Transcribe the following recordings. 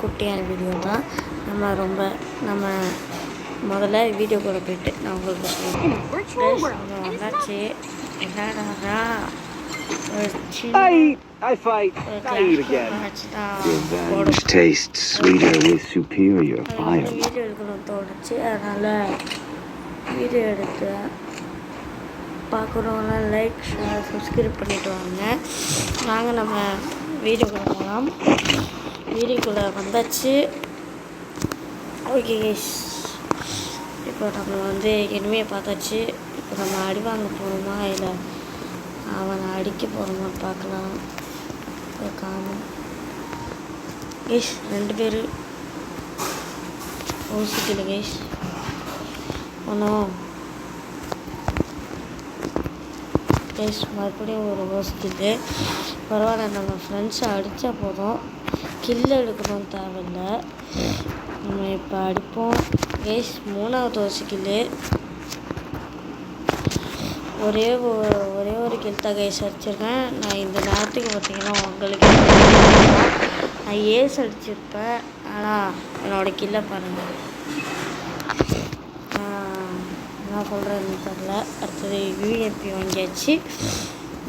குட்டியான வீடியோ தான். நம்ம முதல்ல வீடியோக்குள்ளே போயிட்டு நான் உங்களுக்கு சொல்லுவேன். வந்தாச்சு. என்னடா I fight. I eat again. Revenge tastes sweeter with superior fire. Video எடுக்கணும் தோணுச்சு, அதனால் வீடியோ எடுத்து பார்க்குறவங்க லைக் ஷேர் சப்ஸ்கிரைப் பண்ணிவிட்டு வாங்க. நாங்கள் நம்ம வீடியோக்குள்ளே போகலாம். வீடியோக்குள்ளே வந்தாச்சு. ஓகே கைஸ், இப்போ நம்ம இனிமையை பார்த்தாச்சு. இப்போ நம்ம அடி வாங்க போகணுமா இல்லை அவனை அடிக்க போகிறோமான்னு பார்க்கலாம். காணும் கைஸ், 2 பேர் ஓசிக்கல கைஸ். ஒன்றும் கைஸ் மறுபடியும் ஒரு ஓசிக்குது. பரவாயில்ல, நம்ம ஃப்ரெண்ட்ஸை அடித்தா போதும், கில் எடுக்கணும்னு தேவையில்லை. நம்ம இப்போ அடிப்போம் கைஸ். 3வது ஓசிக்கில் ஒரே ஒரு கில் தான் கைஸ் அடிச்சிருக்கேன். நான் இந்த நேரத்துக்கு பார்த்தீங்கன்னா உங்களுக்கு நான் ஏஸ் அடிச்சிருப்பேன், ஆனால் என்னோடய கில்லை பாருங்கள். என்ன சொல்கிறேன்னு தெரில. அடுத்தது யூஎம்பி வாங்கியாச்சு.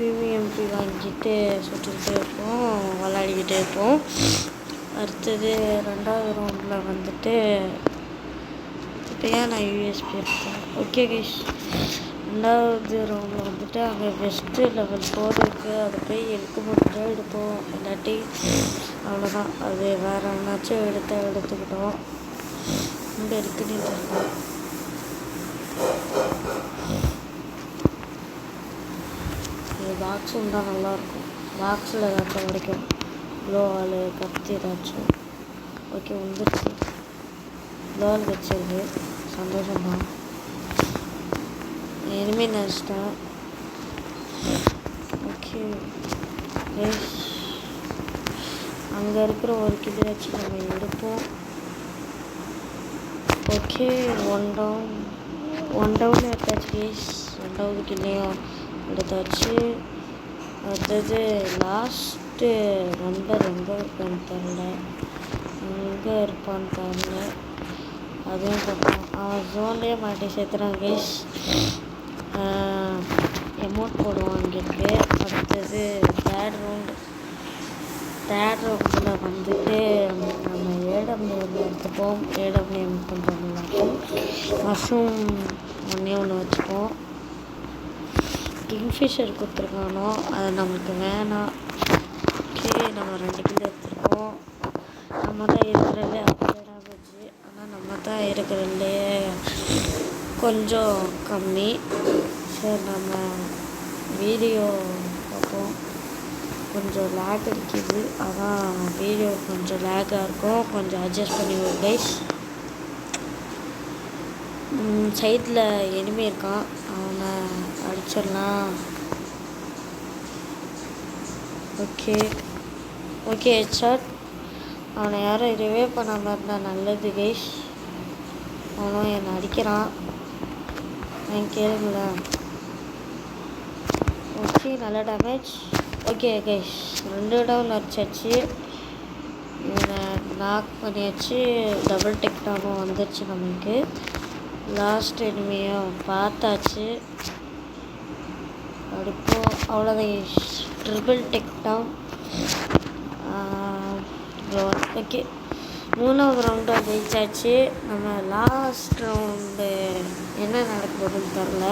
யூஎம்பி வாங்கிட்டு சுட்டுக்கிட்டே இருப்போம், விளையாடிக்கிட்டே இருப்போம். அடுத்தது 2வது ரவுண்டில் இப்போ ஏன் நான் யூஎஸ்பி எடுத்தேன். ஓகே கைஸ், 2வது ரவுண்டில் அங்கே பெஸ்ட்டு லெவல் 4 இருக்குது. அதை போய் எடுக்க எடுப்போம், இல்லாட்டி அவ்வளோதான். அது வேறு என்னாச்சும் எடுத்துக்கிட்டோம். இங்கே இருக்குன்னு தெரியல. இது பாக்ஸும் தான் நல்லாயிருக்கும். பாக்ஸில் ஏதாச்சும் கிடைக்கும், க்ளோவால் கத்தி ஏதாச்சும். ஓகே, வந்துருச்சு. க்ளோவால் வச்சிருக்கு, சந்தோஷம்தான். இனிமேல் நினச்சிட்டேன். ஓகே, அங்கே இருக்கிற ஒரு கிலோ வச்சு நம்ம எடுப்போம். ஓகே, 1 டவுன் எடுத்தாச்சு கேஸ். 2வது கில்லையும் எடுத்தாச்சு. அடுத்தது லாஸ்ட்டு நண்பர் எங்கே இருப்பான்னு தெரில, எங்கே இருப்பான்னு தெரில. அதுவும் பார்ப்போம். அவன் ஜோன்லேயே மாட்டி சேர்த்துறான் கேஸ். எமௌண்ட் போடுவோம் இங்கிருக்கு. அடுத்தது தேர்ட் ரவுண்டில் நம்ம ஏடபிள்யூஎம் எடுத்துப்போம். ஏடபிள்யூஎம் கொஞ்சம் நல்லாயிருக்கும். மஷ்ரூம் ஒன்று வச்சுப்போம். கிங்ஃபிஷர் கொடுத்துருக்கானோ அது நம்மளுக்கு வேணாம். ஓகே, நம்ம 2 கிலோ எடுத்துருக்கோம். நம்ம தான் இருக்கிறதுலே அவ்வளோ டேமேஜ், ஆனால் நம்ம தான் இருக்கிறதுலே கொஞ்சம் கம்மி. சரி, நம்ம வீடியோ பார்ப்போம். கொஞ்சம் லேக் அடிக்குது, அதான் வீடியோ கொஞ்சம் லேக்காக இருக்கும். கொஞ்சம் அட்ஜஸ்ட் பண்ணிடுவோம் கைஸ். சைடில் எனிமி இருக்கான், அவனை அடிச்சிடலாம். Okay headshot. அவனை யாரும் ரிவே பண்ணாமல் இருந்தால் நல்லது கைஸ். அவனும் என்னை அடிக்கிறான், நான் கேளுங்களேன். ஓகே, நல்ல டேமேஜ். ஓகே கைஸ், 2 டவுன் அடிச்சாச்சு. இவனை நாக் பண்ணியாச்சு. டபுள் டெக் டவுனும் வந்துடுச்சு நம்மளுக்கு. லாஸ்ட் எனிமையும் பார்த்தாச்சு. அடிப்போம், அவ்வளோதான். Triple takedown. ஓகே, 3வது ரவுண்டு ஜெயிச்சாச்சு. நம்ம லாஸ்ட் ரவுண்டு என்ன நடக்க போகுதுன்னு தெரில.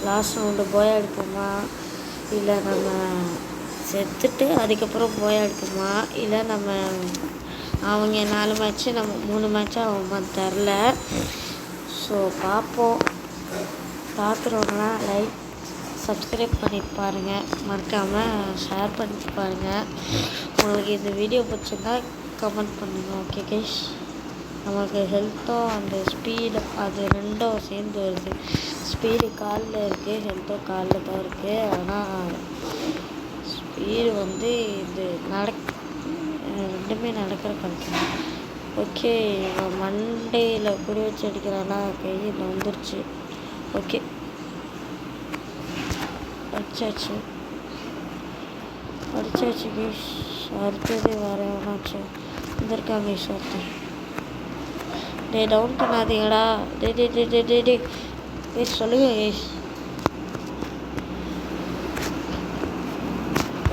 லாஸ்ட் ரவுண்டு போய் அடிப்போமா, இல்லை நம்ம செத்துட்டு அதுக்கப்புறம் போய் அடிப்போமா, இல்லை நம்ம அவங்க 4 மேட்ச்சு நம்ம 3 மேட்சாக ஆகுமான்னு தெரில. ஸோ பார்ப்போம். பார்க்குறவங்களாம் லைக் சப்ஸ்கிரைப் பண்ணிட்டு பாருங்கள், மறக்காமல் ஷேர் பண்ணிட்டு பாருங்கள். உங்களுக்கு இந்த வீடியோ பிடிச்சிருந்தா கமெண்ட் பண்ணுங்கள். ஓகே கைஸ், நமக்கு ஹெல்த்தும் அந்த ஸ்பீடு அது 2ம் சேர்ந்து வருது. ஸ்பீடு காலில் இருக்குது, ஹெல்த்தும் காலில் தான் இருக்குது. ஆனால் ஸ்பீடு இது 2மே நடக்கிற கணக்கு. ஓகே, மண்டையில் குறி வச்சு அடிக்கிறானா, கையில் வந்துருச்சு. ஓகே, அடிச்சாச்சு கைஸ். அடுத்தது வேறு எவனாச்சு இந்த இருக்காங்க ஒருத்தன். டேய் டவுன் பண்ணாதீங்கடா. டே சொல்லுங்க கைஸ்.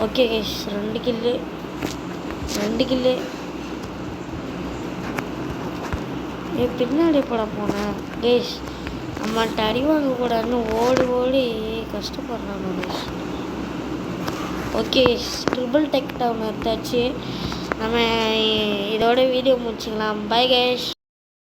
ஓகே கைஸ், 2 கில்லு பின்னாடி போட போனேன் கைஸ். நம்மள்கிட்ட அடி வாங்கக்கூடாதுன்னு ஓடி கஷ்டப்படுறாங்க guys. Okay triple takedown எடுத்தாச்சு. நம்ம இதோட வீடியோ முடிச்சுக்கலாம். Bye guys.